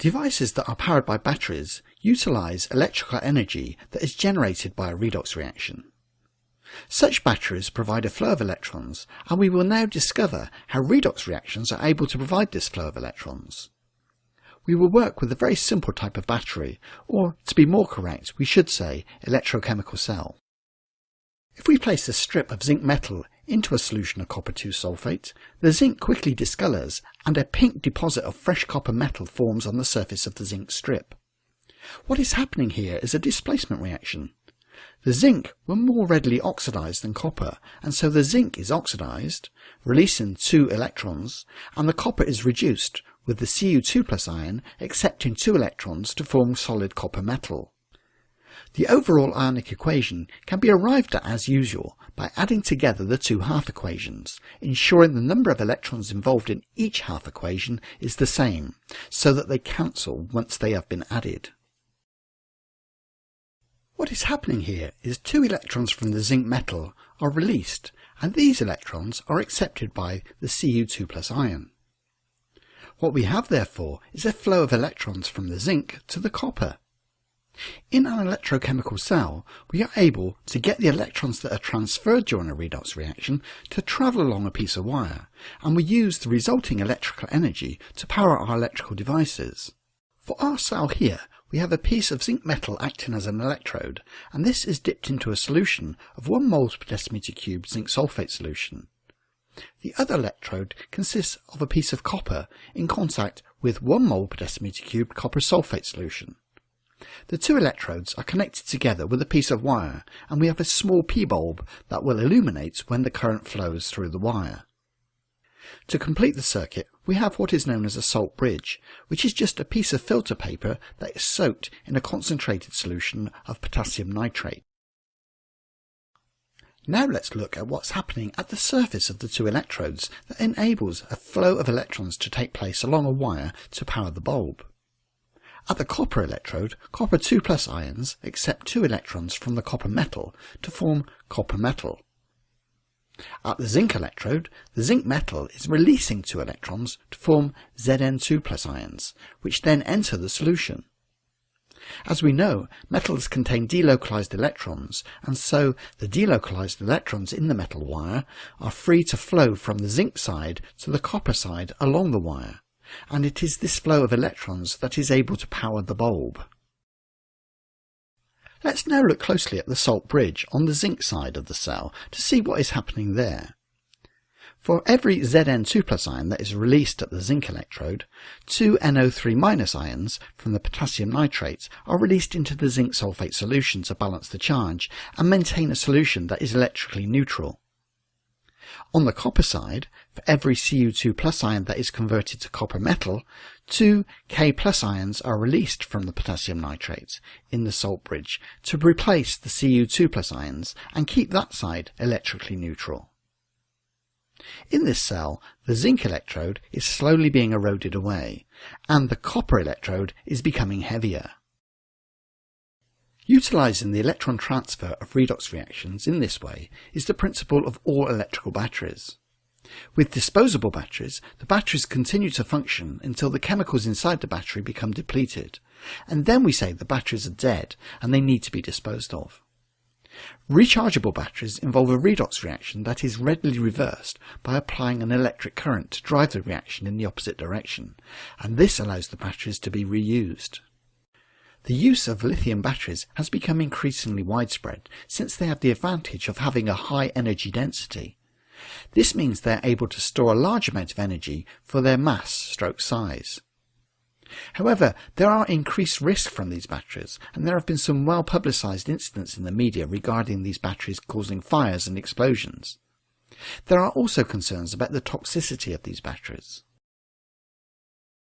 Devices that are powered by batteries utilize electrical energy that is generated by a redox reaction. Such batteries provide a flow of electrons, and we will now discover how redox reactions are able to provide this flow of electrons. We will work with a very simple type of battery, or to be more correct, we should say electrochemical cell. If we place a strip of zinc metal into a solution of copper 2 sulfate, the zinc quickly discolours and a pink deposit of fresh copper metal forms on the surface of the zinc strip. What is happening here is a displacement reaction. The zinc will more readily oxidise than copper, and so the zinc is oxidised, releasing 2 electrons, and the copper is reduced, with the Cu2+ ion accepting 2 electrons to form solid copper metal. The overall ionic equation can be arrived at as usual by adding together the 2 half equations, ensuring the number of electrons involved in each half equation is the same, so that they cancel once they have been added. What is happening here is 2 electrons from the zinc metal are released, and these electrons are accepted by the Cu2+ ion. What we have therefore is a flow of electrons from the zinc to the copper. In an electrochemical cell, we are able to get the electrons that are transferred during a redox reaction to travel along a piece of wire, and we use the resulting electrical energy to power our electrical devices. For our cell here, we have a piece of zinc metal acting as an electrode, and this is dipped into a solution of 1 moles per decimeter cubed zinc sulfate solution. The other electrode consists of a piece of copper in contact with 1 mole per decimeter cubed copper sulfate solution. The 2 electrodes are connected together with a piece of wire, and we have a small P-bulb that will illuminate when the current flows through the wire. To complete the circuit, we have what is known as a salt bridge, which is just a piece of filter paper that is soaked in a concentrated solution of potassium nitrate. Now let's look at what's happening at the surface of the 2 electrodes that enables a flow of electrons to take place along a wire to power the bulb. At the copper electrode, copper 2+ ions accept 2 electrons from the copper metal to form copper metal. At the zinc electrode, the zinc metal is releasing 2 electrons to form Zn2+ ions, which then enter the solution. As we know, metals contain delocalized electrons, and so the delocalized electrons in the metal wire are free to flow from the zinc side to the copper side along the wire, and it is this flow of electrons that is able to power the bulb. Let's now look closely at the salt bridge on the zinc side of the cell to see what is happening there. For every Zn2+ ion that is released at the zinc electrode, 2 NO3- ions from the potassium nitrate are released into the zinc sulfate solution to balance the charge and maintain a solution that is electrically neutral. On the copper side, for every Cu2+ ion that is converted to copper metal, 2 K+ ions are released from the potassium nitrate in the salt bridge to replace the Cu2+ ions and keep that side electrically neutral. In this cell, the zinc electrode is slowly being eroded away, and the copper electrode is becoming heavier. Utilising the electron transfer of redox reactions in this way is the principle of all electrical batteries. With disposable batteries, the batteries continue to function until the chemicals inside the battery become depleted, and then we say the batteries are dead and they need to be disposed of. Rechargeable batteries involve a redox reaction that is readily reversed by applying an electric current to drive the reaction in the opposite direction, and this allows the batteries to be reused. The use of lithium batteries has become increasingly widespread since they have the advantage of having a high energy density. This means they are able to store a large amount of energy for their mass/size. However, there are increased risks from these batteries, and there have been some well-publicised incidents in the media regarding these batteries causing fires and explosions. There are also concerns about the toxicity of these batteries.